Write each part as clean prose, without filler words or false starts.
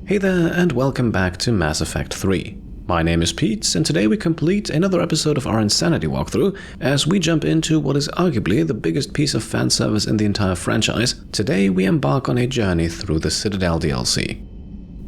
Hey there, and welcome back to Mass Effect 3. My name is Pete, and today we complete another episode of our Insanity walkthrough as we jump into what is arguably the biggest piece of fan service in the entire franchise. Today we embark on a journey through the Citadel DLC.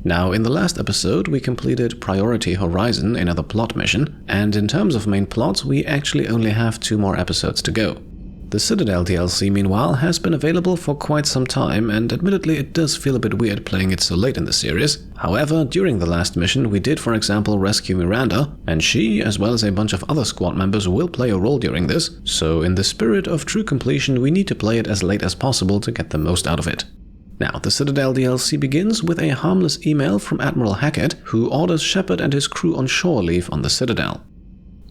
Now, in the last episode we completed Priority Horizon, another plot mission, and in terms of main plot we actually only have 2 more episodes to go. The Citadel DLC, meanwhile, has been available for quite some time, and admittedly it does feel a bit weird playing it so late in the series. However, during the last mission we did, for example, rescue Miranda, and she, as well as a bunch of other squad members, will play a role during this, so in the spirit of true completion we need to play it as late as possible to get the most out of it. Now, the Citadel DLC begins with a harmless email from Admiral Hackett, who orders Shepard and his crew on shore leave on the Citadel.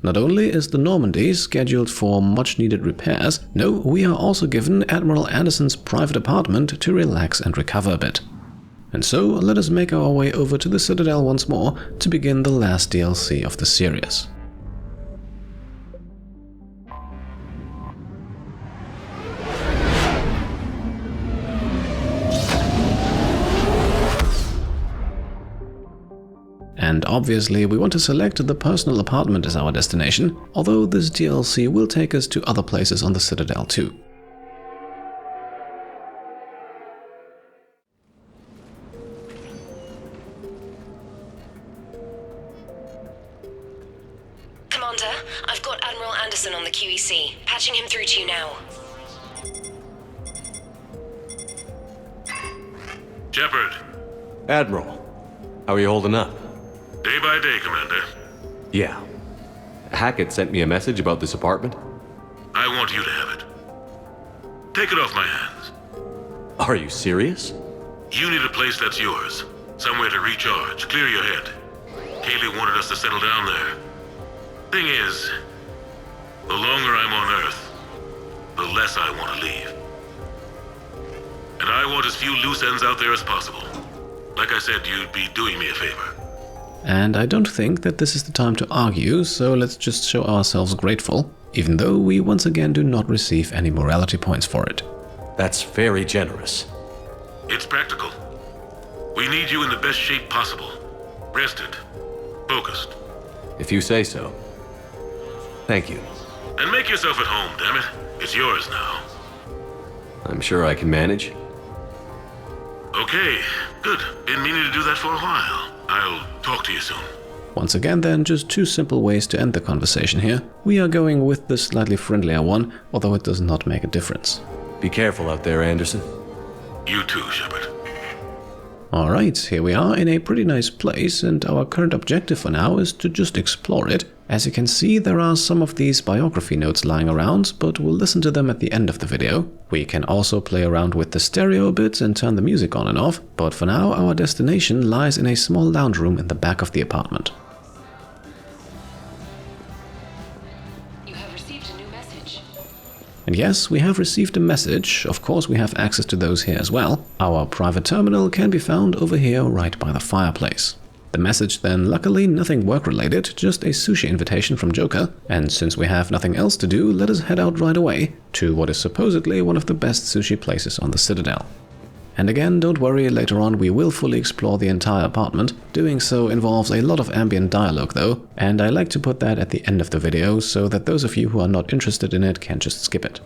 Not only is the Normandy scheduled for much-needed repairs, no, we are also given Admiral Anderson's private apartment to relax and recover a bit. And so, let us make our way over to the Citadel once more to begin the last DLC of the series. And obviously we want to select the personal apartment as our destination, although this DLC will take us to other places on the Citadel too. Commander, I've got Admiral Anderson on the QEC. Patching him through to you now. Shepard. Admiral, how are you holding up? Day by day, Commander. Yeah. Hackett sent me a message about this apartment. I want you to have it. Take it off my hands. Are you serious? You need a place that's yours. Somewhere to recharge, clear your head. Kaylee wanted us to settle down there. Thing is, the longer I'm on Earth, the less I want to leave. And I want as few loose ends out there as possible. Like I said, you'd be doing me a favor. And I don't think that this is the time to argue, so let's just show ourselves grateful, even though we once again do not receive any morality points for it. That's very generous. It's practical. We need you in the best shape possible. Rested. Focused. If you say so. Thank you. And make yourself at home, damn it. It's yours now. I'm sure I can manage. Okay, good. Been meaning to do that for a while. I'll talk to you soon. Once again then, just 2 simple ways to end the conversation here. We are going with the slightly friendlier one, although it does not make a difference. Be careful out there, Anderson. You too, Shepard. Alright, here we are in a pretty nice place, and our current objective for now is to just explore it. As you can see, there are some of these biography notes lying around, but we'll listen to them at the end of the video. We can also play around with the stereo a bit and turn the music on and off, but for now our destination lies in a small lounge room in the back of the apartment. You have received a new message. And yes, we have received a message. Of course we have access to those here as well. Our private terminal can be found over here right by the fireplace. The message then, luckily nothing work-related, just a sushi invitation from Joker, and since we have nothing else to do, let us head out right away to what is supposedly one of the best sushi places on the Citadel. And again, don't worry, later on we will fully explore the entire apartment. Doing so involves a lot of ambient dialogue though, and I like to put that at the end of the video so that those of you who are not interested in it can just skip it.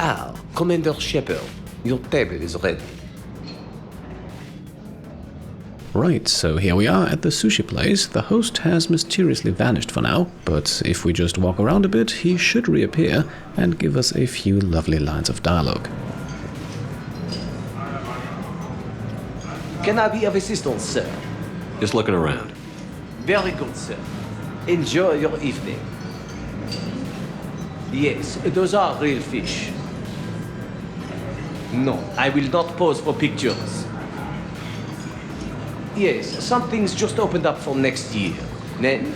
Ah, Commander Shepard, your table is ready. Right, so here we are at the sushi place. The host has mysteriously vanished for now, but if we just walk around a bit, he should reappear and give us a few lovely lines of dialogue. Can I be of assistance, sir? Just looking around. Very good, sir. Enjoy your evening. Yes, those are real fish. No, I will not pose for pictures. Yes, something's just opened up for next year. Then,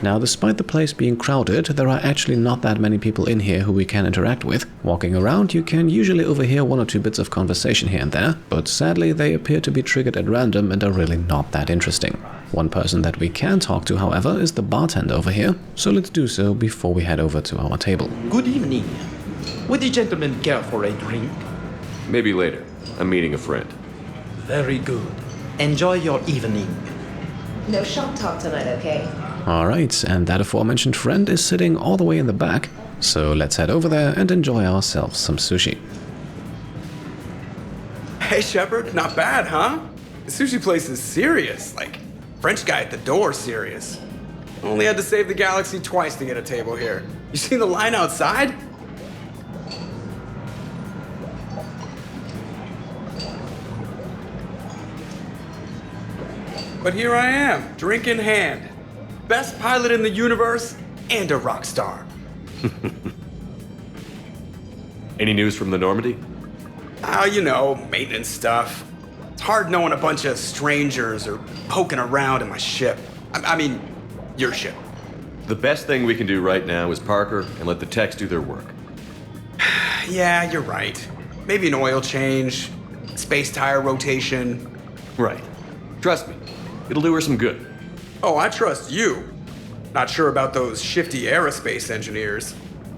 Now, despite the place being crowded, there are actually not that many people in here who we can interact with. Walking around, you can usually overhear one or two bits of conversation here and there, but sadly they appear to be triggered at random and are really not that interesting. One person that we can talk to, however, is the bartender over here, so let's do so before we head over to our table. Good evening. Would the gentleman care for a drink? Maybe later. I'm meeting a friend. Very good. Enjoy your evening. No shop talk tonight, okay? Alright, and that aforementioned friend is sitting all the way in the back, so let's head over there and enjoy ourselves some sushi. Hey Shepard, not bad, huh? The sushi place is serious, like French guy at the door serious. Only had to save the galaxy twice to get a table here. You see the line outside? But here I am, drink in hand. Best pilot in the universe and a rock star. Any news from the Normandy? You know, maintenance stuff. It's hard knowing a bunch of strangers or poking around in my ship. I mean, your ship. The best thing we can do right now is Parker and let the techs do their work. Yeah, you're right. Maybe an oil change, space tire rotation. Right. Trust me, it'll do her some good. Oh, I trust you. Not sure about those shifty aerospace engineers.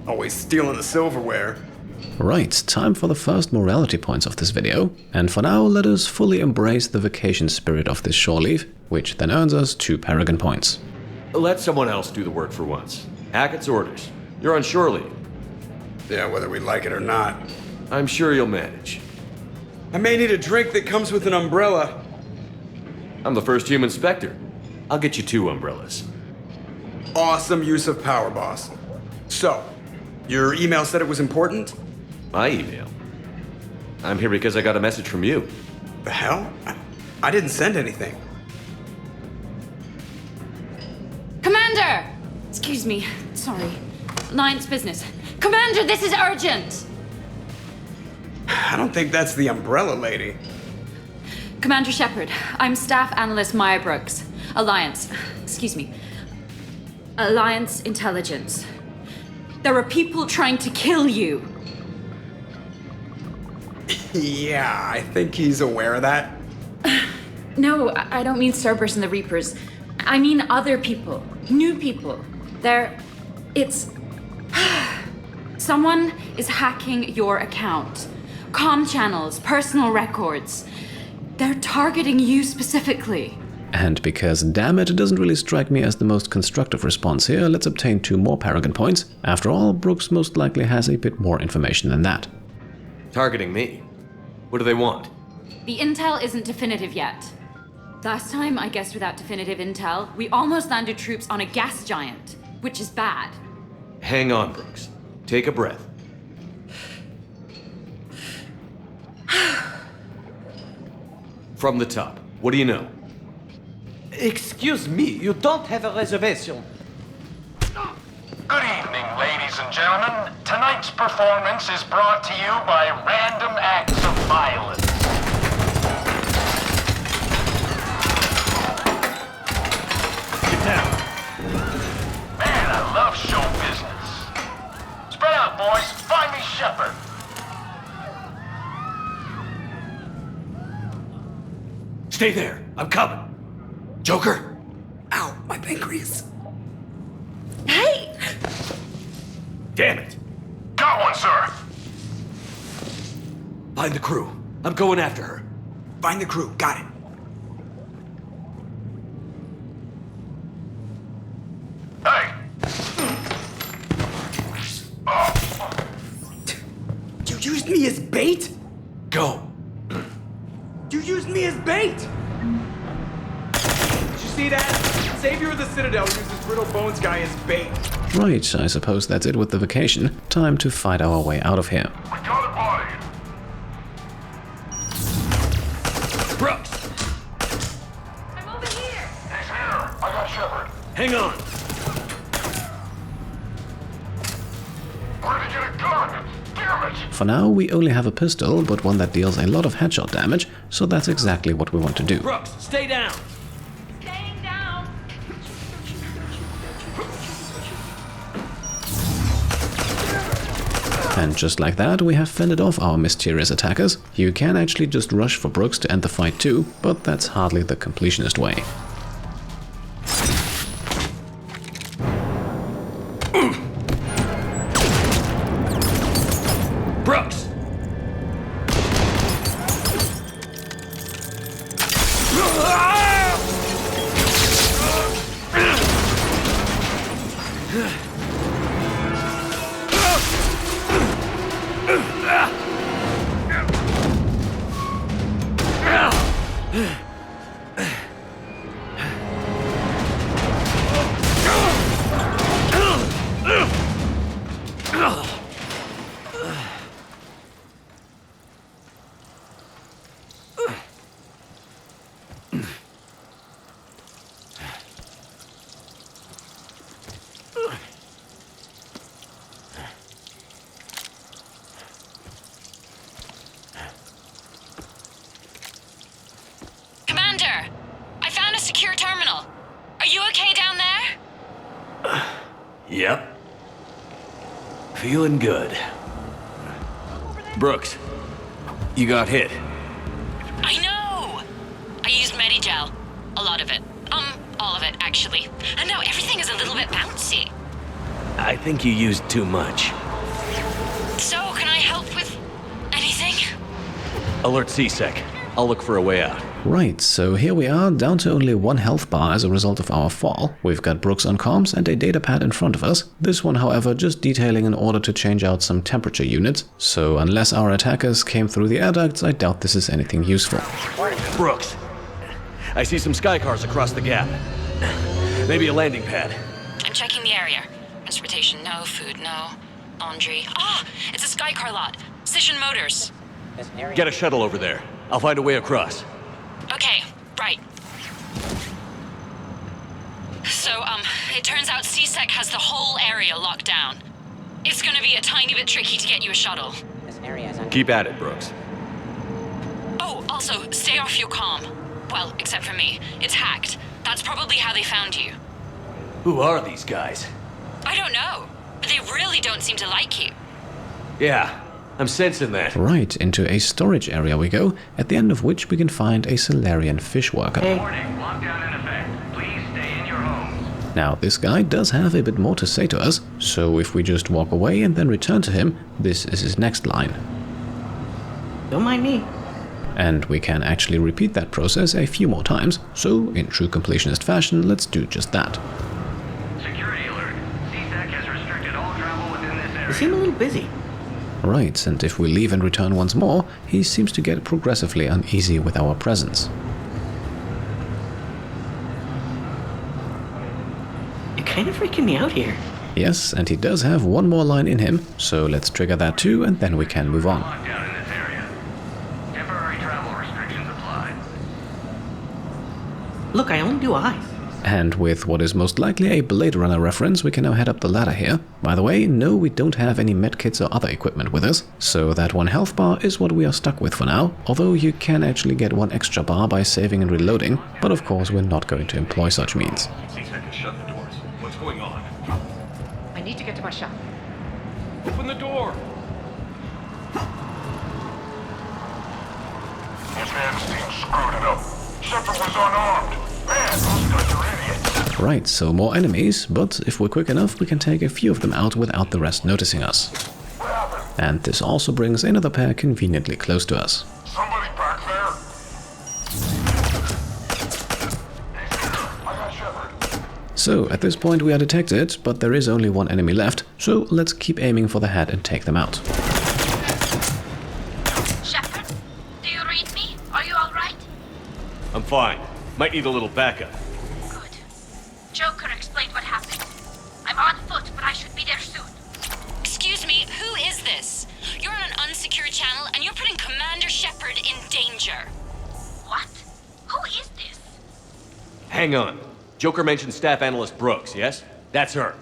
Always stealing the silverware. Right, time for the first morality points of this video, and for now let us fully embrace the vacation spirit of this shore leave, which then earns us 2 Paragon points. Let someone else do the work for once. Hackett's orders. You're on shore leave. Yeah, whether we like it or not. I'm sure you'll manage. I may need a drink that comes with an umbrella. I'm the first human Spectre. I'll get you 2 umbrellas. Awesome use of power, boss. So, your email said it was important? My email. I'm here because I got a message from you. The hell? I didn't send anything. Commander! Excuse me. Sorry. Alliance business. Commander, this is urgent! I don't think that's the umbrella lady. Commander Shepard, I'm Staff Analyst Maya Brooks. Alliance. Excuse me. Alliance Intelligence. There are people trying to kill you. Yeah, I think he's aware of that. No, I don't mean Cerberus and the Reapers. I mean other people. New people. It's... Someone is hacking your account. Comm channels, personal records. They're targeting you specifically. And because, damn it doesn't really strike me as the most constructive response here, let's obtain 2 more Paragon points. After all, Brooks most likely has a bit more information than that. Targeting me. What do they want? The intel isn't definitive yet. Last time, I guess without definitive intel, we almost landed troops on a gas giant, which is bad. Hang on, Brooks. Take a breath. From the top, what do you know? excuse me, you don't have a reservation. Good evening, ladies and gentlemen. Tonight's performance is brought to you by random acts of violence. Get down. Man, I love show business. Spread out, boys. Find me Shepard. Stay there. I'm coming. Joker? Ow, my pancreas. Hey! Damn it. Got one, sir. Find the crew. I'm going after her. Find the crew, got it. Hey. You used me as bait? Go. You used me as bait? see that? Savior of the Citadel uses Brittle Bones guy as bait. Right, I suppose that's it with the vacation. Time to fight our way out of here. We got a body. Brooks! I'm over here! He's here. I got Shepard. Hang on! Where'd he get a gun? Damn it! For now, we only have a pistol, but one that deals a lot of headshot damage, so that's exactly what we want to do. Brooks, stay down! Staying down! And just like that, we have fended off our mysterious attackers. You can actually just rush for Brooks to end the fight too, but that's hardly the completionist way. Brooks! Commander! I found a secure terminal. Are you okay down there? Yep. Feeling good. Brooks, you got hit. I know! I used Medigel. A lot of it. All of it, actually. And now everything is a little bit bouncy. I think you used too much. So, can I help with anything? Alert CSEC. I'll look for a way out. Right, so here we are, down to only one health bar as a result of our fall. We've got Brooks on comms and a datapad in front of us. This one, however, just detailing in order to change out some temperature units. So unless our attackers came through the air ducts, I doubt this is anything useful. Brooks, I see some Skycars across the gap. Maybe a landing pad. I'm checking the area. Transportation, no. Food, no. Laundry. Ah! It's a Skycar Lot. Cision Motors. Get a shuttle over there. I'll find a way across. Okay, right. So, it turns out CSEC has the whole area locked down. It's gonna be a tiny bit tricky to get you a shuttle. Keep at it, Brooks. Oh, also, stay off your comm. Well, except for me. It's hacked. That's probably how they found you. Who are these guys? I don't know, but they really don't seem to like you. Yeah, I'm sensing that. Right, into a storage area we go, at the end of which we can find a Solarian fish worker. Warning, lockdown in effect. Please stay in your homes. Now, this guy does have a bit more to say to us, so if we just walk away and then return to him, this is his next line. Don't mind me. And we can actually repeat that process a few more times, so in true completionist fashion, let's do just that. Security alert. CSEC has restricted all travel within this You area. seem a little busy. Right, and if we leave and return once more, he seems to get progressively uneasy with our presence. You're kind of freaking me out here. Yes, and he does have one more line in him, so let's trigger that too, and then we can move on. Lockdown in this area. Temporary travel restrictions applied. Look, I only do eyes. And with what is most likely a Blade Runner reference, we can now head up the ladder here. By the way, no, we don't have any medkits or other equipment with us, so that one health bar is what we are stuck with for now, although you can actually get one extra bar by saving and reloading, but of course we're not going to employ such means. CSEC has shut the doors. What's going on? I need to get to my shop. Open the door! His man's team screwed it up. Shepard was unarmed. Man, those guys are idiots. Right, so more enemies, but if we're quick enough we can take a few of them out without the rest noticing us. What happened? And this also brings another pair conveniently close to us. Somebody back there? He's here. I got Shepard. So, at this point we are detected, but there is only one enemy left, so let's keep aiming for the head and take them out. Shepard, do you read me? Are you alright? I'm fine. Might need a little backup. hang on. Joker mentioned Staff Analyst Brooks, yes? That's her.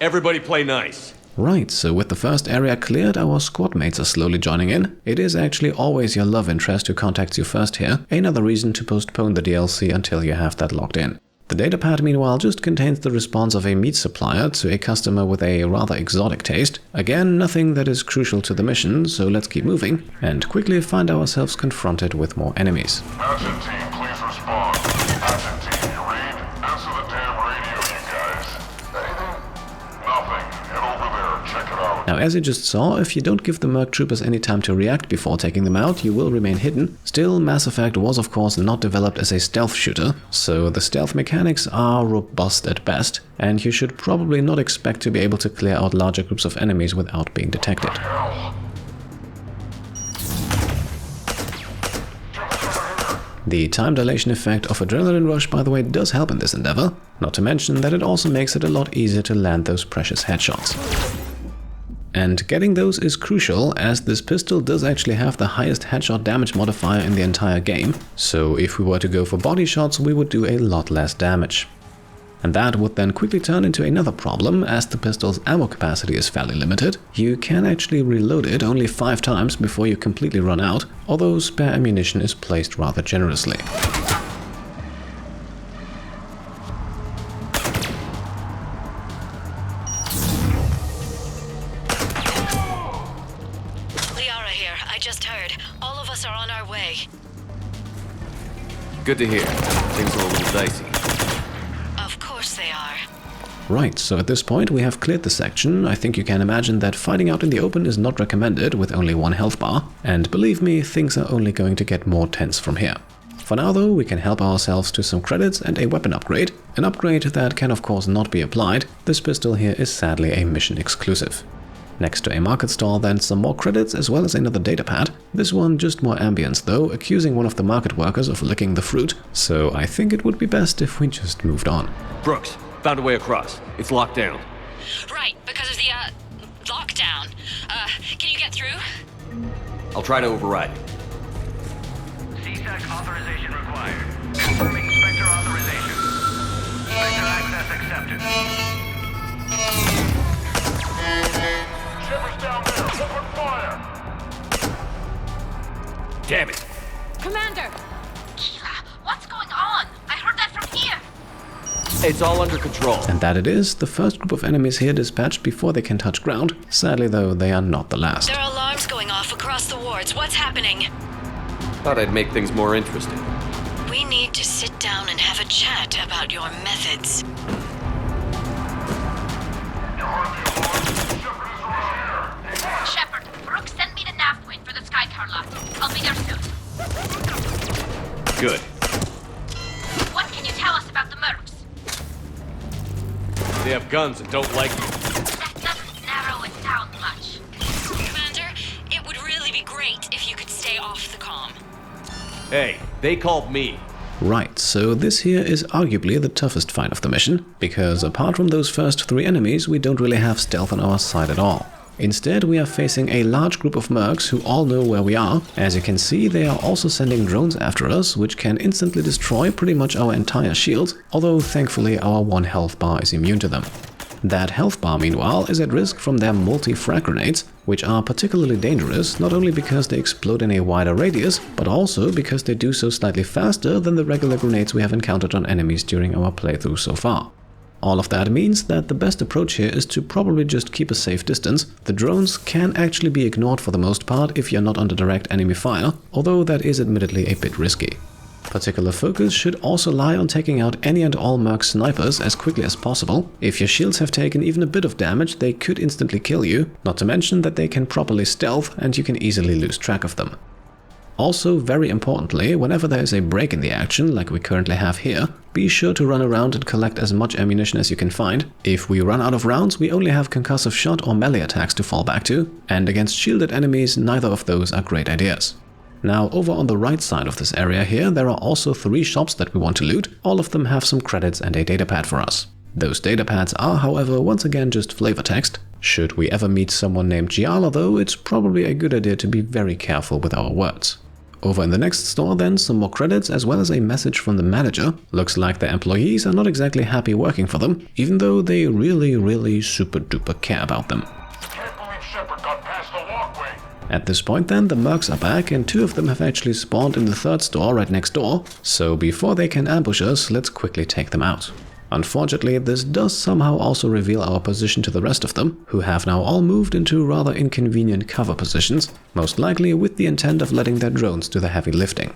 Everybody play nice. Right, so with the first area cleared, our squad mates are slowly joining in. It is actually always your love interest who contacts you first here, another reason to postpone the DLC until you have that locked in. The datapad, meanwhile, just contains the response of a meat supplier to a customer with a rather exotic taste. Again, nothing that is crucial to the mission, so let's keep moving, and quickly find ourselves confronted with more enemies. Action team, please respond. Action team, you read? Answer the damn radio, you guys. Anything? Nothing. Head over there, check it out. Now, as you just saw, if you don't give the merc troopers any time to react before taking them out, you will remain hidden. Still, Mass Effect was of course not developed as a stealth shooter, so the stealth mechanics are robust at best, and you should probably not expect to be able to clear out larger groups of enemies without being detected. The time dilation effect of Adrenaline Rush, by the way, does help in this endeavor, not to mention that it also makes it a lot easier to land those precious headshots. And getting those is crucial, as this pistol does actually have the highest headshot damage modifier in the entire game, so if we were to go for body shots, we would do a lot less damage. And that would then quickly turn into another problem, as the pistol's ammo capacity is fairly limited. You can actually reload it only 5 times before you completely run out, although spare ammunition is placed rather generously. Good to hear. Things are a little dicey. Of course they are. Right, so at this point we have cleared the section. I think you can imagine that fighting out in the open is not recommended with only 1 health bar, and believe me, things are only going to get more tense from here. For now though, we can help ourselves to some credits and a weapon upgrade, an upgrade that can of course not be applied. This pistol here is sadly a mission exclusive. Next to a market stall, then some more credits as well as another datapad. This one just more ambience though, accusing one of the market workers of licking the fruit, so I think it would be best if we just moved on. Brooks, found a way across. It's locked down. Right, because of the, lockdown. Can you get through? I'll try to override. CSEC authorization required. Confirming Spectre authorization. Spectre access accepted. Shepard's down there. Open fire! Damn it! Commander! Keela, what's going on? I heard that from here. It's all under control. And that it is, the first group of enemies here dispatched before they can touch ground. Sadly though, they are not the last. There are alarms going off across the wards. What's happening? Thought I'd make things more interesting. We need to sit down and have a chat about your methods. Shepard, Brooks, send me the nav point for the Skycar Lot. I'll be there soon. Good. What can you tell us about the mercs? They have guns and don't like you. That doesn't narrow it down much. Commander, it would really be great if you could stay off the comm. Hey, they called me. Right, so this here is arguably the toughest fight of the mission, because apart from those first 3 enemies, we don't really have stealth on our side at all. Instead, we are facing a large group of mercs who all know where we are. As you can see, they are also sending drones after us, which can instantly destroy pretty much our entire shield, although thankfully our 1 health bar is immune to them. That health bar, meanwhile, is at risk from their multi-frag grenades, which are particularly dangerous not only because they explode in a wider radius, but also because they do so slightly faster than the regular grenades we have encountered on enemies during our playthrough so far. All of that means that the best approach here is to probably just keep a safe distance. The drones can actually be ignored for the most part if you're not under direct enemy fire, although that is admittedly a bit risky. Particular focus should also lie on taking out any and all merc snipers as quickly as possible. If your shields have taken even a bit of damage, they could instantly kill you, not to mention that they can properly stealth and you can easily lose track of them. Also, very importantly, whenever there is a break in the action, like we currently have here, be sure to run around and collect as much ammunition as you can find. If we run out of rounds, we only have concussive shot or melee attacks to fall back to, and against shielded enemies, neither of those are great ideas. Now, over on the right side of this area here, there are also 3 shops that we want to loot. All of them have some credits and a datapad for us. Those datapads are, however, once again just flavor text. Should we ever meet someone named Giala though, it's probably a good idea to be very careful with our words. Over in the next store then, some more credits as well as a message from the manager. Looks like the employees are not exactly happy working for them, even though they really super duper care about them. Can't believe Shepard got past the walkway. At this point then, the mercs are back and 2 of them have actually spawned in the 3rd store right next door, so before they can ambush us, let's quickly take them out. Unfortunately, this does somehow also reveal our position to the rest of them, who have now all moved into rather inconvenient cover positions, most likely with the intent of letting their drones do the heavy lifting.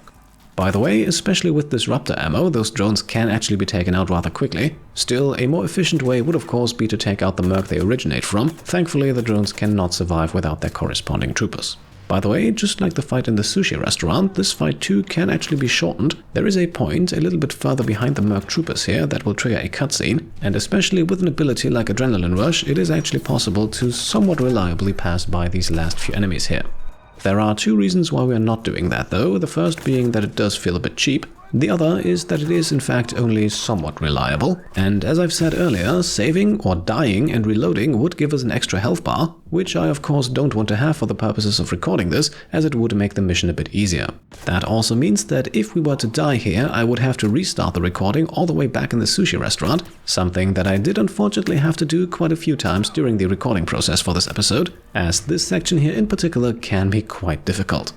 By the way, especially with disruptor ammo, those drones can actually be taken out rather quickly. Still, a more efficient way would of course be to take out the merc they originate from. Thankfully, the drones cannot survive without their corresponding troopers. By the way, just like the fight in the Sushi Restaurant, this fight too can actually be shortened. There is a point a little bit further behind the merc troopers here that will trigger a cutscene, and especially with an ability like Adrenaline Rush, it is actually possible to somewhat reliably pass by these last few enemies here. There are 2 reasons why we are not doing that though, the first being that it does feel a bit cheap. The other is that it is in fact only somewhat reliable, and as I've said earlier, saving or dying and reloading would give us an extra health bar, which I of course don't want to have for the purposes of recording this, as it would make the mission a bit easier. That also means that if we were to die here, I would have to restart the recording all the way back in the Sushi Restaurant, something that I did unfortunately have to do quite a few times during the recording process for this episode, as this section here in particular can be quite difficult.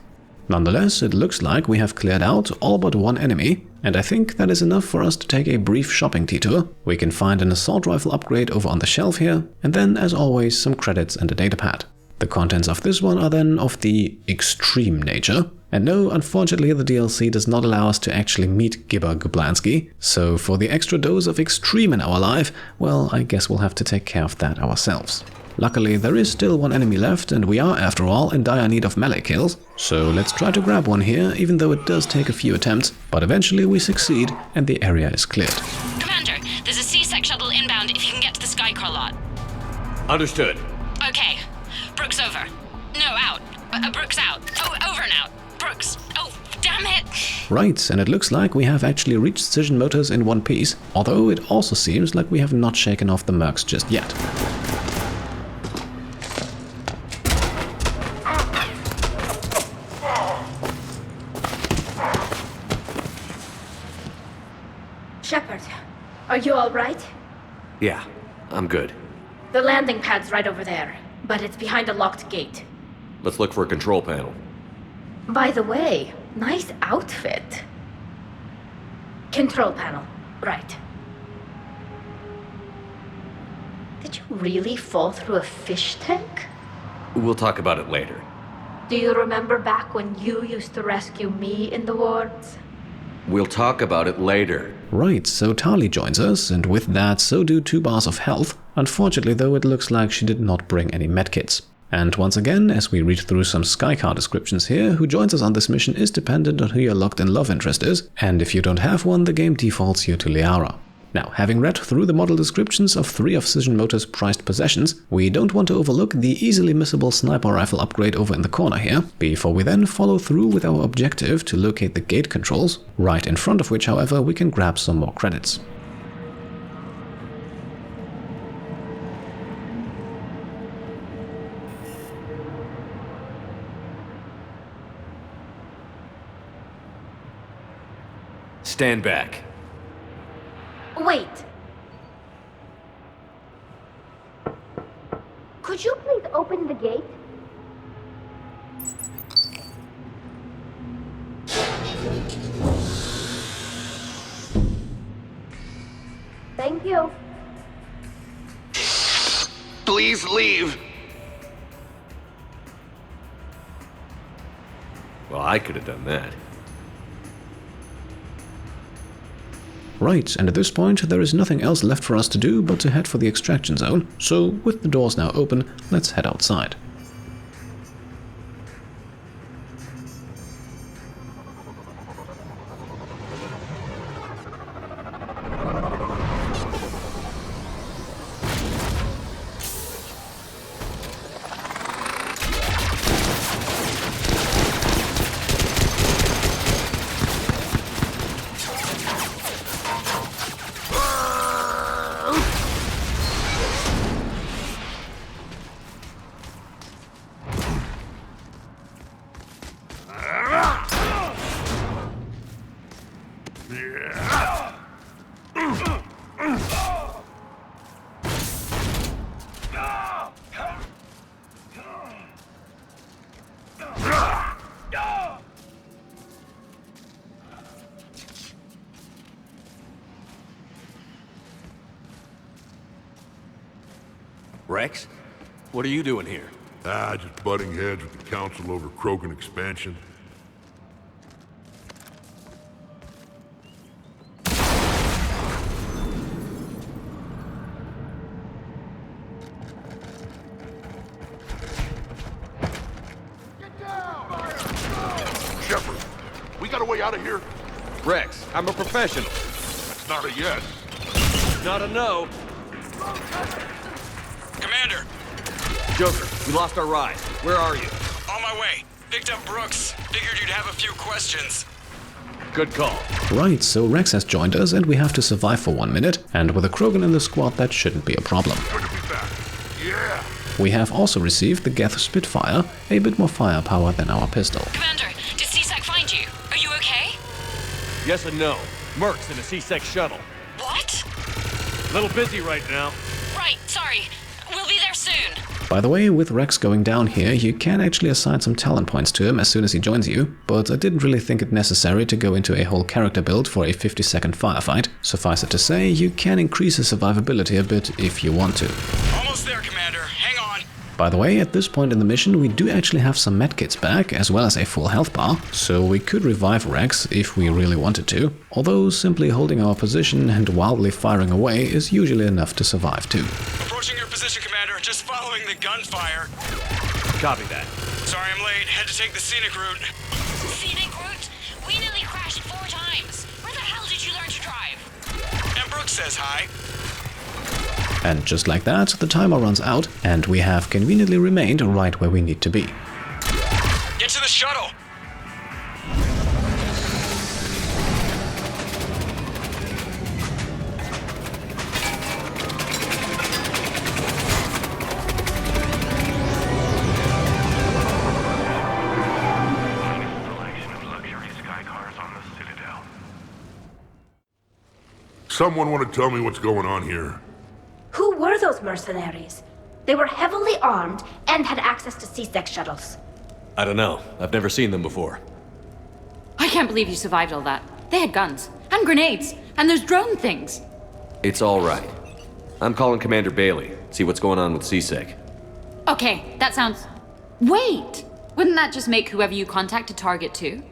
Nonetheless, it looks like we have cleared out all but 1 enemy, and I think that is enough for us to take a brief shopping detour. We can find an assault rifle upgrade over on the shelf here, and then as always some credits and a datapad. The contents of this one are then of the extreme nature, and no, unfortunately the DLC does not allow us to actually meet Gibber Gublansky, so for the extra dose of extreme in our life, well, I guess we'll have to take care of that ourselves. Luckily, there is still 1 enemy left, and we are, after all, in dire need of melee kills, so let's try to grab one here, even though it does take a few attempts, but eventually we succeed, and the area is cleared. Commander, there's a C-Sec shuttle inbound if you can get to the Skycar Lot. Understood. Okay. Brooks over. No, out. Brooks out. Oh, over and out. Brooks. Oh, damn it. Right, and it looks like we have actually reached Cision Motors in one piece, although it also seems like we have not shaken off the mercs just yet. Shepard, are you all right? Yeah, I'm good. The landing pad's right over there, but it's behind a locked gate. Let's look for a control panel. By the way, nice outfit. Control panel, right. Did you really fall through a fish tank? We'll talk about it later. Do you remember back when you used to rescue me in the wards? We'll talk about it later. Right, so Tali joins us, and with that so do 2 bars of health. Unfortunately though, it looks like she did not bring any medkits. And once again, as we read through some Skycar descriptions here, who joins us on this mission is dependent on who your locked-in love interest is, and if you don't have one, the game defaults you to Liara. Now, having read through the model descriptions of 3 of Cision Motors' prized possessions, we don't want to overlook the easily missable sniper rifle upgrade over in the corner here, before we then follow through with our objective to locate the gate controls, right in front of which, however, we can grab some more credits. Stand back. Wait. Could you please open the gate? Thank you. Please leave. Well, I could have done that. Right, and at this point there is nothing else left for us to do but to head for the extraction zone, so with the doors now open, let's head outside. Rex? What are you doing here? Just butting heads with the Council over Krogan expansion. Shepard, we got a way out of here? Rex, I'm a professional. That's not a yes. Not a no. Commander! Joker, we lost our ride. Where are you? On my way. Picked up Brooks. Figured you'd have a few questions. Good call. Right, so Rex has joined us and we have to survive for 1 minute, and with a Krogan in the squad that shouldn't be a problem. Good to be back. Yeah! We have also received the Geth Spitfire, a bit more firepower than our pistol. Commander, did CSEC find you? Are you okay? Yes and no. Merc's in a C-Sec shuttle. What? A little busy right now. Right, sorry. We'll be there soon. By the way, with Rex going down here, you can actually assign some talent points to him as soon as he joins you, but I didn't really think it necessary to go into a whole character build for a 50-second firefight. Suffice it to say, you can increase his survivability a bit if you want to. Almost there, Commander. Hang on. By the way, at this point in the mission, we do actually have some medkits back, as well as a full health bar, so we could revive Rex if we really wanted to, although simply holding our position and wildly firing away is usually enough to survive too. Approaching your position, Commander. Just following the gunfire. Copy that. Sorry I'm late. Had to take the scenic route. Scenic route? We nearly crashed 4 times. Where the hell did you learn to drive? And Brooks says hi. And just like that, the timer runs out, and we have conveniently remained right where we need to be. Get to the shuttle. Selection of luxury Skycars on the Citadel. Someone want to tell me what's going on here? Who were those mercenaries? They were heavily armed and had access to C-Sec shuttles. I don't know. I've never seen them before. I can't believe you survived all that. They had guns, and grenades, and those drone things. It's all right. I'm calling Commander Bailey. See what's going on with C-Sec. Okay, that sounds... Wait! Wouldn't that just make whoever you contact a target too?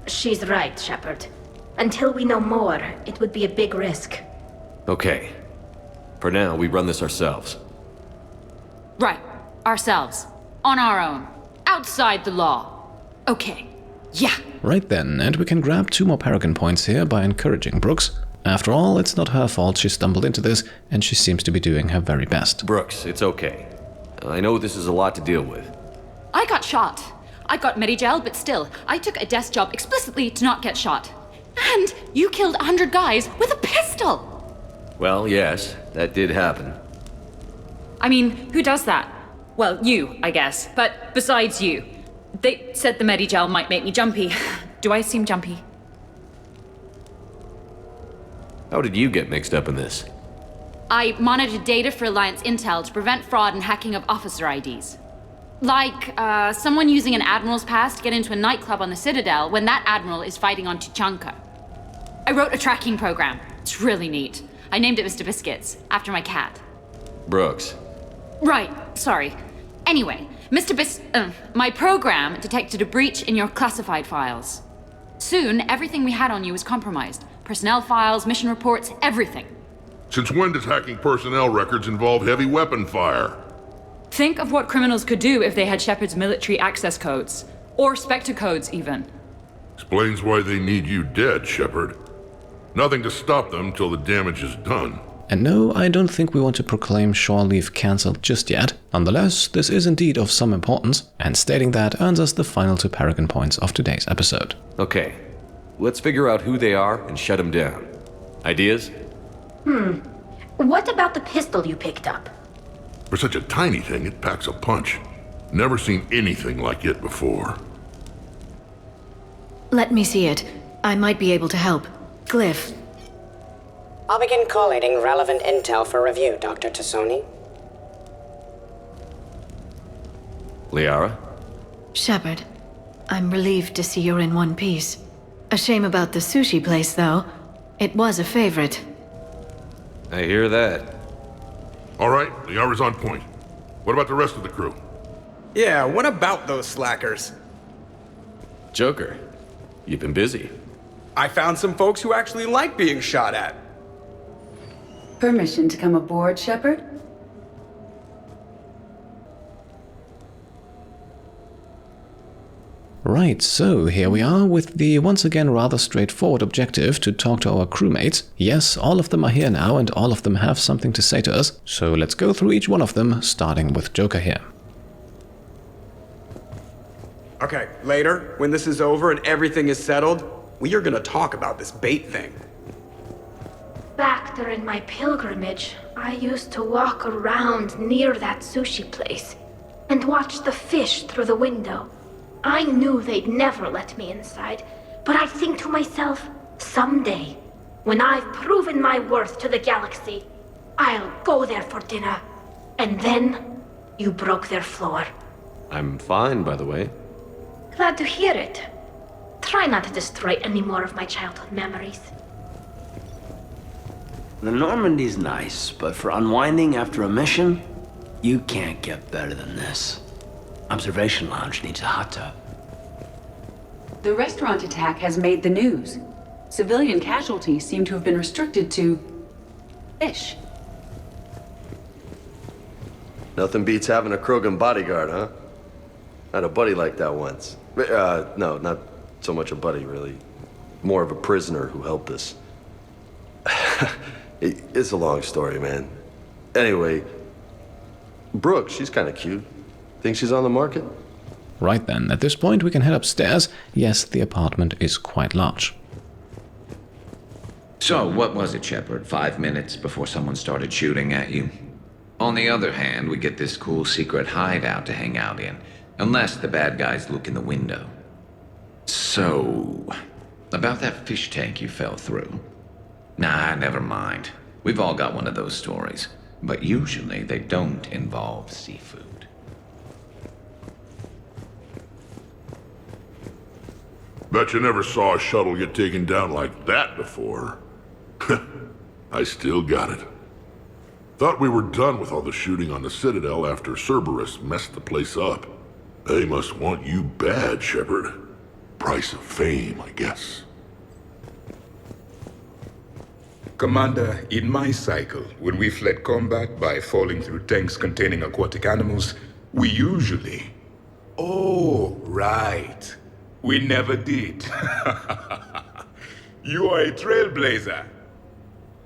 She's right, Shepard. Until we know more, it would be a big risk. Okay. For now, we run this ourselves. Right. Ourselves. On our own. Outside the law. Okay. Yeah. Right then, and we can grab 2 more Paragon points here by encouraging Brooks. After all, it's not her fault she stumbled into this, and she seems to be doing her very best. Brooks, it's okay. I know this is a lot to deal with. I got shot. I got Medigel, but still, I took a desk job explicitly to not get shot. And you killed 100 guys with a pistol! Well, yes, that did happen. I mean, who does that? Well, you, I guess. But besides you. They said the Medigel might make me jumpy. Do I seem jumpy? How did you get mixed up in this? I monitored data for Alliance intel to prevent fraud and hacking of officer IDs. Like, someone using an Admiral's pass to get into a nightclub on the Citadel when that Admiral is fighting on Tuchanka. I wrote a tracking program. It's really neat. I named it Mr. Biscuits, after my cat. Brooks. Right, sorry. Anyway, my program detected a breach in your classified files. Soon, everything we had on you was compromised. Personnel files, mission reports, everything. Since when does hacking personnel records involve heavy weapon fire? Think of what criminals could do if they had Shepard's military access codes. Or Spectre codes, even. Explains why they need you dead, Shepard. Nothing to stop them till the damage is done. And no, I don't think we want to proclaim shore leave cancelled just yet. Nonetheless, this is indeed of some importance, and stating that earns us the final 2 Paragon points of today's episode. Okay, let's figure out who they are and shut them down. Ideas? What about the pistol you picked up? For such a tiny thing, it packs a punch. Never seen anything like it before. Let me see it. I might be able to help. Glyph. I'll begin collating relevant intel for review, Dr. Tassoni. Liara? Shepard, I'm relieved to see you're in one piece. A shame about the sushi place, though. It was a favorite. I hear that. All right, Liara's on point. What about the rest of the crew? Yeah, what about those slackers? Joker, you've been busy. I found some folks who actually like being shot at. Permission to come aboard, Shepard? Right, so here we are with the once again rather straightforward objective to talk to our crewmates. Yes, all of them are here now and all of them have something to say to us, so let's go through each one of them, starting with Joker here. Okay, later, when this is over and everything is settled, we are gonna talk about this bait thing. Back during my pilgrimage, I used to walk around near that sushi place and watch the fish through the window. I knew they'd never let me inside, but I'd think to myself, someday, when I've proven my worth to the galaxy, I'll go there for dinner. And then, you broke their floor. I'm fine, by the way. Glad to hear it. Try not to destroy any more of my childhood memories. The Normandy's nice, but for unwinding after a mission, you can't get better than this. Observation Lounge needs a hot tub. The restaurant attack has made the news. Civilian casualties seem to have been restricted to fish. Nothing beats having a Krogan bodyguard, huh? I had a buddy like that once. No, not so much a buddy, really. More of a prisoner who helped us. It's a long story, man. Anyway, Brooke, she's kind of cute. Think she's on the market? Right then, at this point we can head upstairs. Yes, the apartment is quite large. So, what was it, Shepard? 5 minutes before someone started shooting at you? On the other hand, we get this cool secret hideout to hang out in, unless the bad guys look in the window. So, about that fish tank you fell through. Nah, never mind. We've all got one of those stories, but usually they don't involve seafood. Bet you never saw a shuttle get taken down like that before. I still got it. Thought we were done with all the shooting on the Citadel after Cerberus messed the place up. They must want you bad, Shepard. Price of fame, I guess. Commander, in my cycle, when we fled combat by falling through tanks containing aquatic animals, we usually... Oh, right. We never did. You are a trailblazer.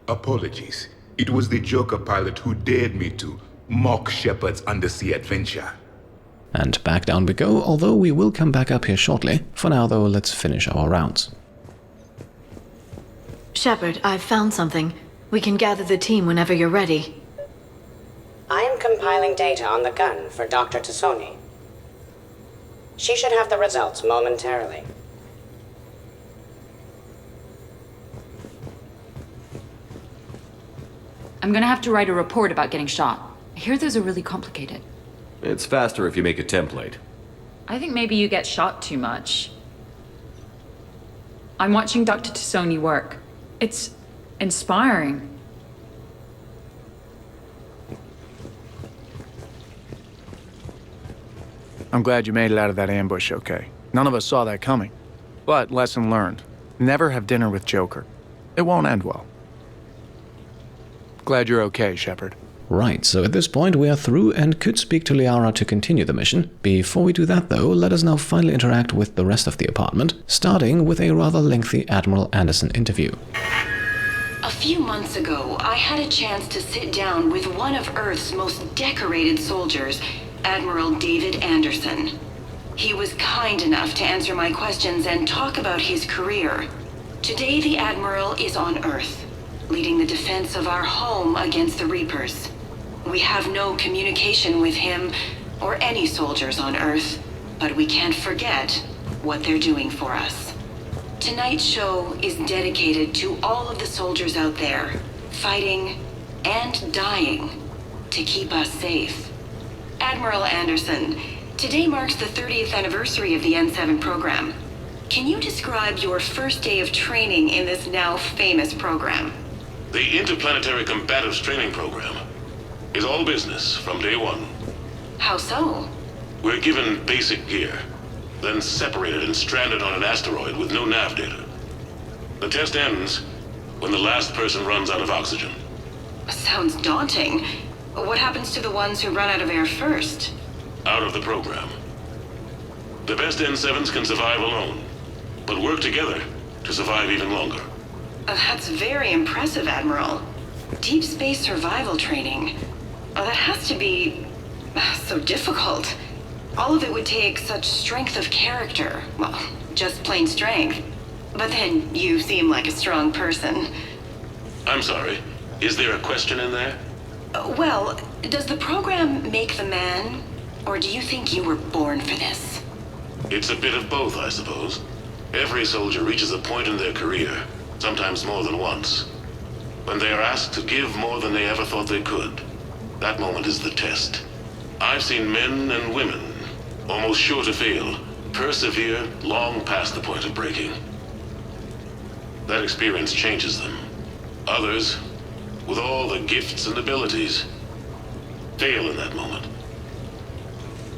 Apologies. It was the Joker pilot who dared me to mock Shepard's undersea adventure. And back down we go, although we will come back up here shortly. For now though, let's finish our rounds. Shepard, I've found something. We can gather the team whenever you're ready. I am compiling data on the gun for Dr. Tassoni. She should have the results momentarily. I'm gonna have to write a report about getting shot. I hear those are really complicated. It's faster if you make a template. I think maybe you get shot too much. I'm watching Dr. Tassoni work. It's inspiring. I'm glad you made it out of that ambush okay. None of us saw that coming. But lesson learned. Never have dinner with Joker. It won't end well. Glad you're okay, Shepard. Right, so at this point we are through and could speak to Liara to continue the mission. Before we do that though, let us now finally interact with the rest of the apartment, starting with a rather lengthy Admiral Anderson interview. A few months ago, I had a chance to sit down with one of Earth's most decorated soldiers, Admiral David Anderson. He was kind enough to answer my questions and talk about his career. Today, the Admiral is on Earth, leading the defense of our home against the Reapers. We have no communication with him or any soldiers on Earth, but we can't forget what they're doing for us. Tonight's show is dedicated to all of the soldiers out there, fighting and dying to keep us safe. Admiral Anderson, today marks the 30th anniversary of the N7 program. Can you describe your first day of training in this now famous program? The Interplanetary Combatives Training Program is all business from day one. How so? We're given basic gear, then separated and stranded on an asteroid with no nav data. The test ends when the last person runs out of oxygen. Sounds daunting. What happens to the ones who run out of air first? Out of the program. The best N7s can survive alone, but work together to survive even longer. That's very impressive, Admiral. Deep space survival training. Oh, that has to be so difficult. All of it would take such strength of character. Well, just plain strength. But then you seem like a strong person. I'm sorry. Is there a question in there? Well, does the program make the man, or do you think you were born for this? It's a bit of both, I suppose. Every soldier reaches a point in their career, sometimes more than once, when they are asked to give more than they ever thought they could. That moment is the test. I've seen men and women, almost sure to fail, persevere long past the point of breaking. That experience changes them. Others, with all the gifts and abilities, fail in that moment.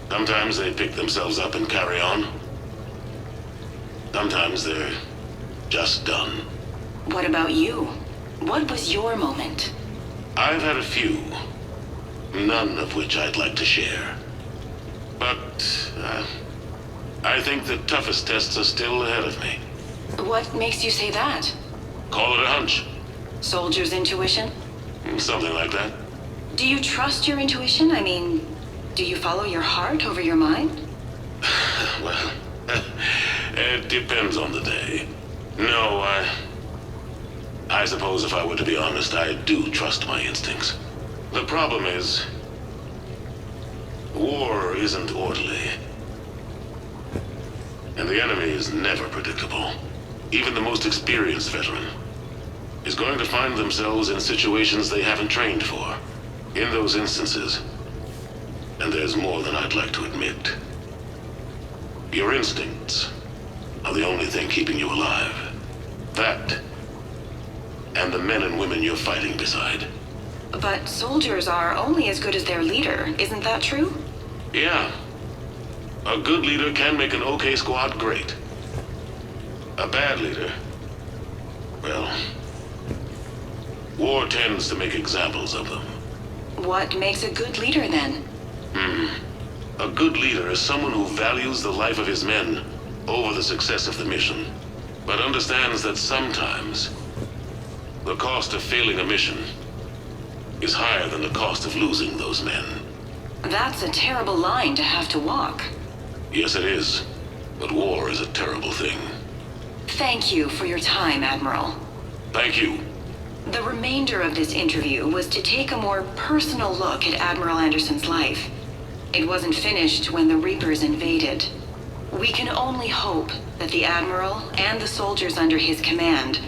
Sometimes they pick themselves up and carry on. Sometimes they're just done. What about you? What was your moment? I've had a few, none of which I'd like to share. But I think the toughest tests are still ahead of me. What makes you say that? Call it a hunch. Soldier's intuition? Something like that. Do you trust your intuition? I mean, do you follow your heart over your mind? Well, it depends on the day. No, I suppose if I were to be honest, I do trust my instincts. The problem is, war isn't orderly. And the enemy is never predictable. Even the most experienced veteran is going to find themselves in situations they haven't trained for. In those instances, and there's more than I'd like to admit, your instincts are the only thing keeping you alive. That, and the men and women you're fighting beside. But soldiers are only as good as their leader, isn't that true? Yeah. A good leader can make an okay squad great. A bad leader, well, war tends to make examples of them. What makes a good leader, then? A good leader is someone who values the life of his men over the success of the mission, but understands that sometimes the cost of failing a mission is higher than the cost of losing those men. That's a terrible line to have to walk. Yes, it is. But war is a terrible thing. Thank you for your time, Admiral. Thank you. The remainder of this interview was to take a more personal look at Admiral Anderson's life. It wasn't finished when the Reapers invaded. We can only hope that the Admiral and the soldiers under his command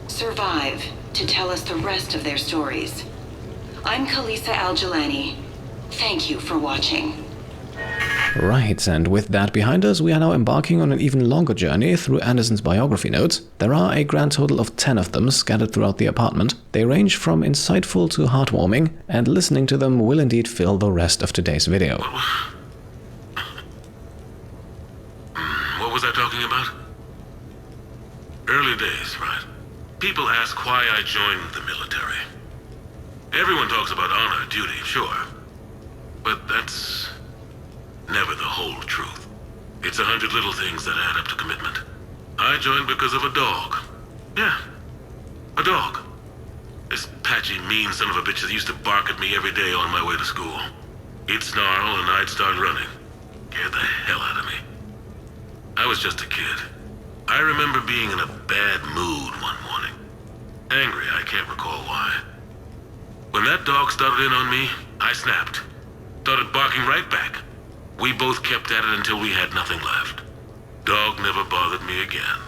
survive to tell us the rest of their stories. I'm Kalisa Al-Jalani. Thank you for watching. Right, and with that behind us, we are now embarking on an even longer journey through Anderson's biography notes. There are a grand total of 10 of them scattered throughout the apartment. They range from insightful to heartwarming, and listening to them will indeed fill the rest of today's video. What was I talking about? Early days, right? People ask why I joined the military. Everyone talks about honor, duty, sure. But that's never the whole truth. It's 100 little things that add up to commitment. I joined because of a dog. Yeah, a dog. This patchy, mean son of a bitch that used to bark at me every day on my way to school. He'd snarl and I'd start running. Scared the hell out of me. I was just a kid. I remember being in a bad mood one morning. Angry, I can't recall why. When that dog started in on me, I snapped. Started barking right back. We both kept at it until we had nothing left. Dog never bothered me again.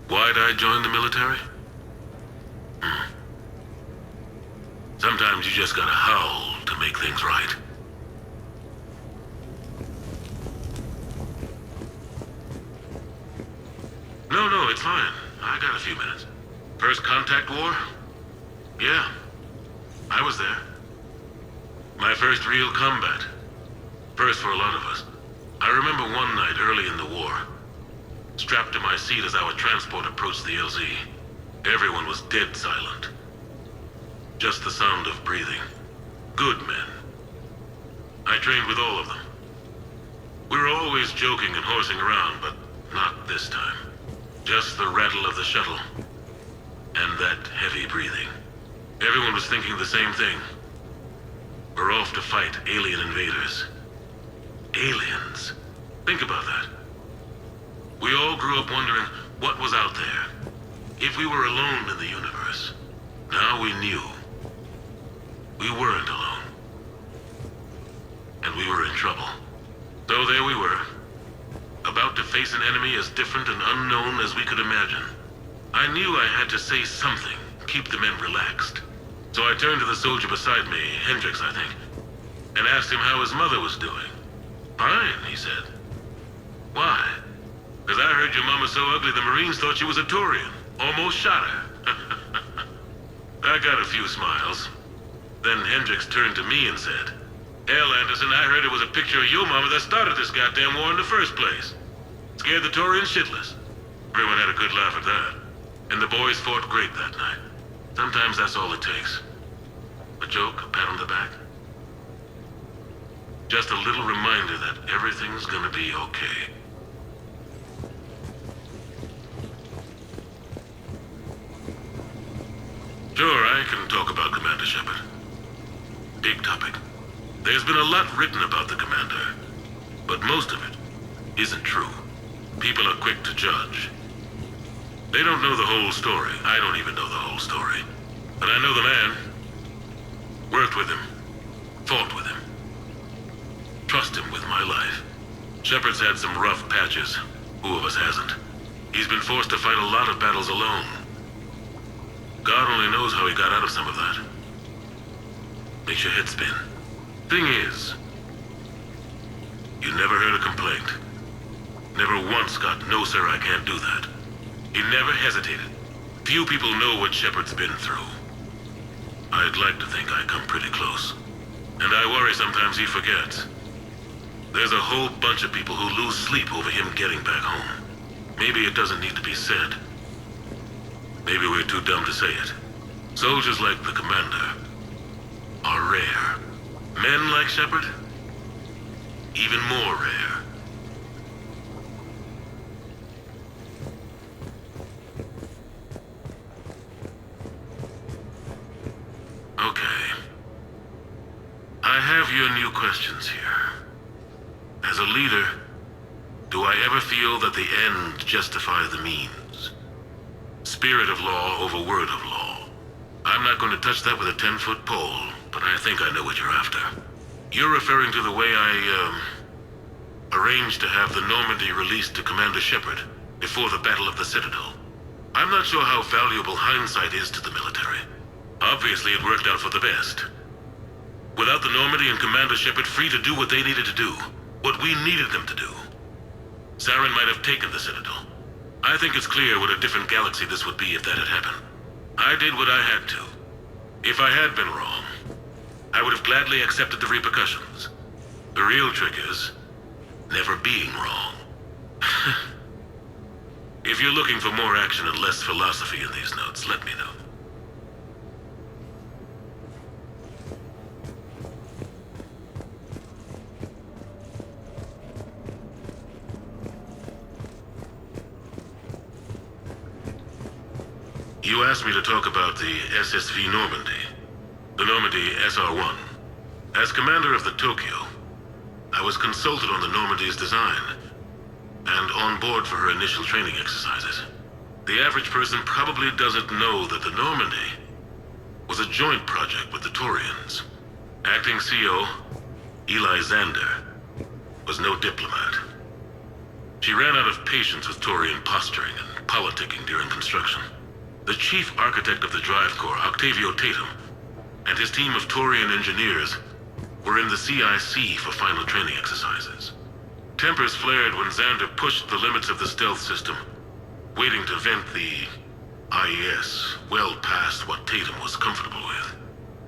Why'd I join the military? Sometimes you just gotta howl to make things right. No, it's fine. I got a few minutes. First contact war? Yeah, I was there. My first real combat. First for a lot of us. I remember one night early in the war, strapped to my seat as our transport approached the LZ. Everyone was dead silent. Just the sound of breathing. Good men. I trained with all of them. We were always joking and horsing around, but not this time. Just the rattle of the shuttle. And that heavy breathing. Everyone was thinking the same thing. We're off to fight alien invaders. Aliens. Think about that. We all grew up wondering what was out there. If we were alone in the universe. Now we knew. We weren't alone. And we were in trouble. So there we were. About to face an enemy as different and unknown as we could imagine. I knew I had to say something, keep the men relaxed. So I turned to the soldier beside me, Hendricks, I think, and asked him how his mother was doing. Fine, he said. Why? Because I heard your mama so ugly the Marines thought she was a Taurian. Almost shot her. I got a few smiles. Then Hendricks turned to me and said, "Hell, Anderson, I heard it was a picture of your mama that started this goddamn war in the first place. Scared the Taurians shitless." Everyone had a good laugh at that. And the boys fought great that night. Sometimes that's all it takes. A joke, a pat on the back. Just a little reminder that everything's gonna be okay. Sure, I can talk about Commander Shepard. Big topic. There's been a lot written about the Commander, but most of it isn't true. People are quick to judge. They don't know the whole story. I don't even know the whole story. But I know the man. Worked with him. Fought with him. Trust him with my life. Shepard's had some rough patches. Who of us hasn't? He's been forced to fight a lot of battles alone. God only knows how he got out of some of that. Makes your head spin. Thing is, you never heard a complaint. Never once got, "No, sir, I can't do that." He never hesitated. Few people know what Shepard's been through. I'd like to think I come pretty close. And I worry sometimes he forgets. There's a whole bunch of people who lose sleep over him getting back home. Maybe it doesn't need to be said. Maybe we're too dumb to say it. Soldiers like the Commander are rare. Men like Shepard, even more rare. Okay. I have your new questions here. As a leader, do I ever feel that the end justify the means? Spirit of law over word of law. I'm not going to touch that with a 10-foot pole, but I think I know what you're after. You're referring to the way I, arranged to have the Normandy released to Commander Shepard before the Battle of the Citadel. I'm not sure how valuable hindsight is to the military. Obviously, it worked out for the best. Without the Normandy and Commander Shepard free to do what they needed to do, what we needed them to do, Saren might have taken the Citadel. I think it's clear what a different galaxy this would be if that had happened. I did what I had to. If I had been wrong, I would have gladly accepted the repercussions. The real trick is never being wrong. If you're looking for more action and less philosophy in these notes, let me know. You asked me to talk about the SSV Normandy, the Normandy SR-1. As commander of the Tokyo, I was consulted on the Normandy's design and on board for her initial training exercises. The average person probably doesn't know that the Normandy was a joint project with the Taurians. Acting CO, Eli Xander, was no diplomat. She ran out of patience with Taurian posturing and politicking during construction. The chief architect of the drive core, Octavio Tatum, and his team of Taurian engineers were in the CIC for final training exercises. Tempers flared when Xander pushed the limits of the stealth system, waiting to vent the IES well past what Tatum was comfortable with.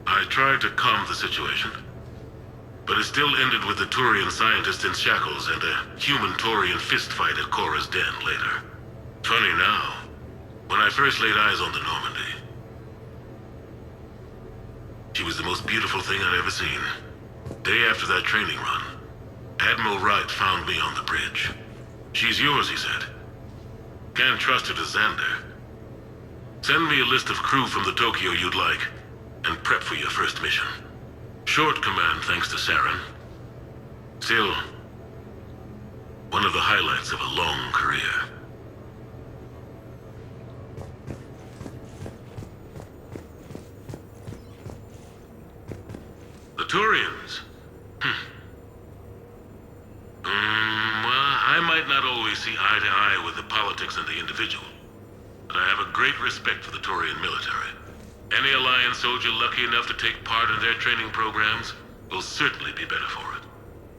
I tried to calm the situation, But it still ended with the Turian scientist in shackles and a human Turian fistfight at Cora's den later. Funny now, when I first laid eyes on the Normandy, she was the most beautiful thing I'd ever seen. Day after that training run, Admiral Wright found me on the bridge. She's yours, he said. Can't trust her to Xander. Send me a list of crew from the Tokyo you'd like, and prep for your first mission. Short command thanks to Saren. Still, one of the highlights of a long career. The Turians? Well, I might not always see eye to eye with the politics and the individual, but I have a great respect for the Turian military. Any Alliance soldier lucky enough to take part in their training programs will certainly be better for it.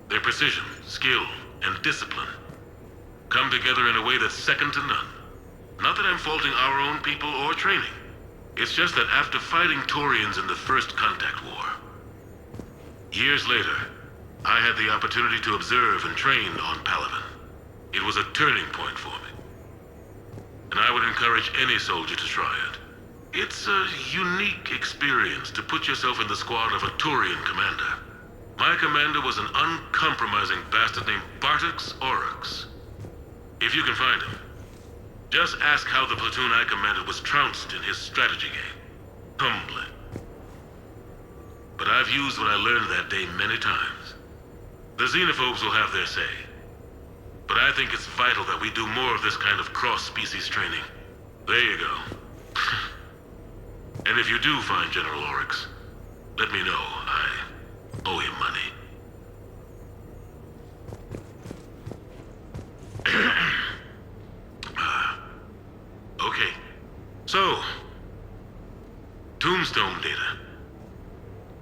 Their precision, skill, and discipline come together in a way that's second to none. Not that I'm faulting our own people or training. It's just that after fighting Turians in the First Contact War, years later, I had the opportunity to observe and train on Palaven. It was a turning point for me. And I would encourage any soldier to try it. It's a unique experience to put yourself in the squad of a Turian commander. My commander was an uncompromising bastard named Bartix Oryx. If you can find him, just ask how the platoon I commanded was trounced in his strategy game. Humbling. But I've used what I learned that day many times. The xenophobes will have their say. But I think it's vital that we do more of this kind of cross-species training. There you go. And if you do find General Oryx, let me know. I owe him money. Okay. So, Tombstone data.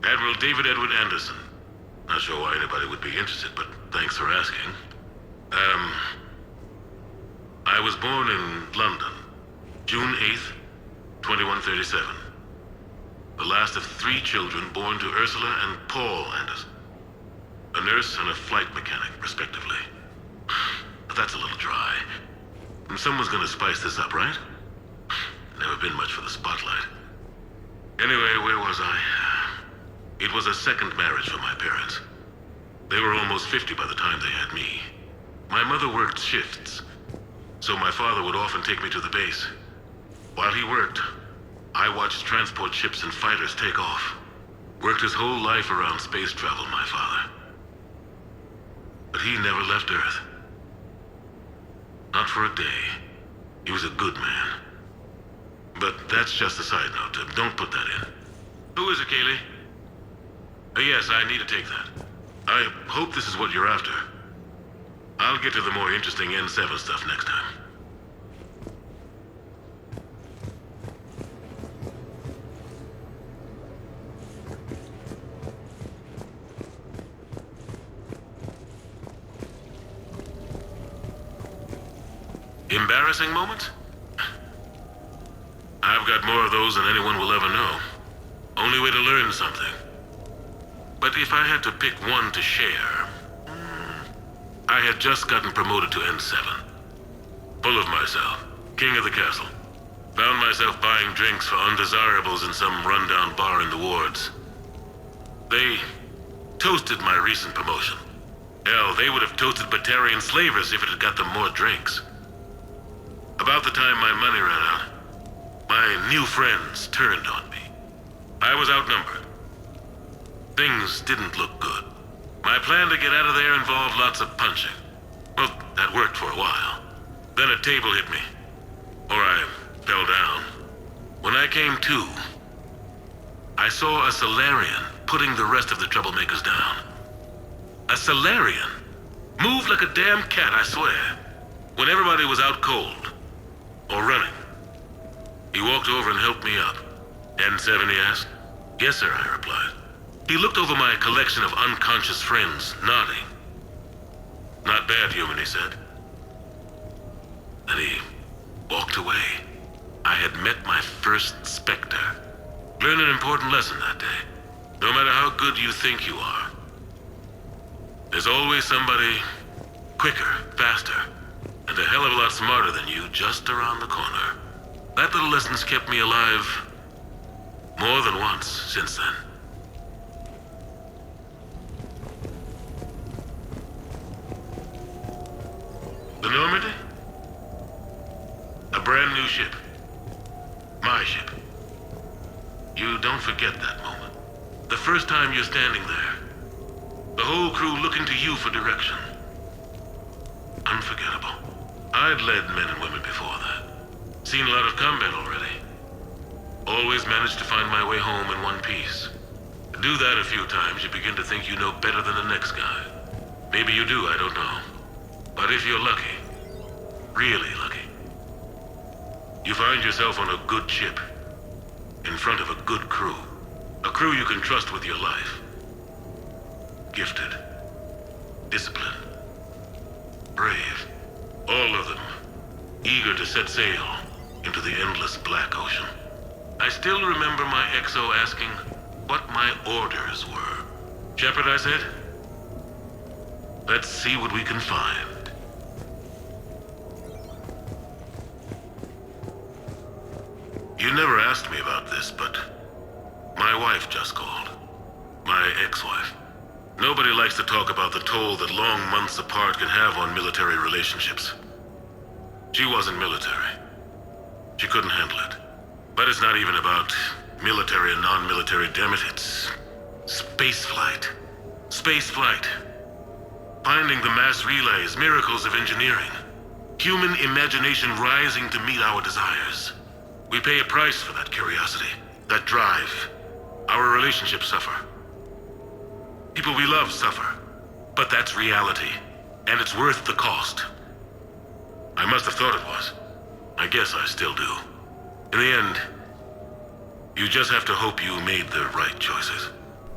Admiral David Edward Anderson. Not sure why anybody would be interested, but thanks for asking. I was born in London, June 8th, 2137. The last of 3 children born to Ursula and Paul Anderson. A nurse and a flight mechanic, respectively. But that's a little dry. Someone's gonna spice this up, right? Never been much for the spotlight. Anyway, where was I? It was a second marriage for my parents. They were almost 50 by the time they had me. My mother worked shifts, so my father would often take me to the base. While he worked, I watched transport ships and fighters take off. Worked his whole life around space travel, my father. But he never left Earth. Not for a day. He was a good man. But that's just a side note. Don't put that in. Who is it, Kaylee? Yes, I need to take that. I hope this is what you're after. I'll get to the more interesting N7 stuff next time. Embarrassing moment? I've got more of those than anyone will ever know. Only way to learn something. But if I had to pick one to share, I had just gotten promoted to N7. Full of myself, king of the castle. Found myself buying drinks for undesirables in some rundown bar in the wards. They toasted my recent promotion. Hell, they would have toasted Batarian slavers if it had got them more drinks. About the time my money ran out, my new friends turned on me. I was outnumbered. Things didn't look good. My plan to get out of there involved lots of punching. Well, that worked for a while. Then a table hit me. Or I fell down. When I came to, I saw a Solarian putting the rest of the troublemakers down. A Solarian? Moved like a damn cat, I swear. When everybody was out cold. Or running. He walked over and helped me up. N7, he asked. Yes, sir, I replied. He looked over my collection of unconscious friends, nodding. Not bad, human, he said. Then he walked away. I had met my first Spectre. Learned an important lesson that day. No matter how good you think you are, There's always somebody quicker, faster, and a hell of a lot smarter than you just around the corner. That little lesson's kept me alive more than once since then. The Normandy? A brand new ship. My ship. You don't forget that moment. The first time you're standing there. The whole crew looking to you for direction. Unforgettable. I'd led men and women before that. Seen a lot of combat already. Always managed to find my way home in one piece. Do that a few times, you begin to think you know better than the next guy. Maybe you do, I don't know. But if you're lucky, really lucky, you find yourself on a good ship, in front of a good crew. A crew you can trust with your life. Gifted. Disciplined. Brave. All of them. Eager to set sail into the endless black ocean. I still remember my XO asking what my orders were. Shepard, I said, let's see what we can find. You never asked me about this, but my wife just called. My ex-wife. Nobody likes to talk about the toll that long months apart can have on military relationships. She wasn't military. She couldn't handle it. But it's not even about military and non-military, damn it, it's spaceflight. Spaceflight. Finding the mass relays, miracles of engineering. Human imagination rising to meet our desires. We pay a price for that curiosity, that drive. Our relationships suffer. People we love suffer. But that's reality, and it's worth the cost. I must have thought it was. I guess I still do. In the end, you just have to hope you made the right choices.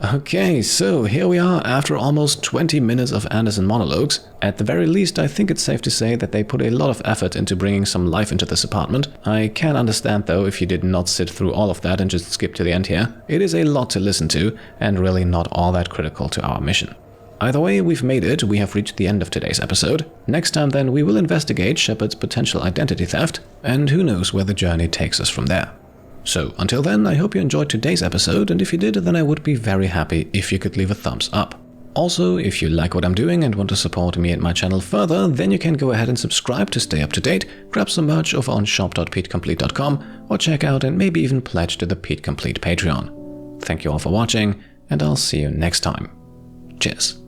Okay, so here we are after almost 20 minutes of Anderson monologues. At the very least, I think it's safe to say that they put a lot of effort into bringing some life into this apartment. I can understand though if you did not sit through all of that and just skip to the end here. It is a lot to listen to and really not all that critical to our mission. Either way, we've made it, we have reached the end of today's episode. Next time then we will investigate Shepard's potential identity theft, and who knows where the journey takes us from there. So until then, I hope you enjoyed today's episode, and if you did, then I would be very happy if you could leave a thumbs up. Also, if you like what I'm doing and want to support me and my channel further, then you can go ahead and subscribe to stay up to date, grab some merch over on shop.petecomplete.com, or check out and maybe even pledge to the Pete Complete Patreon. Thank you all for watching, and I'll see you next time. Cheers.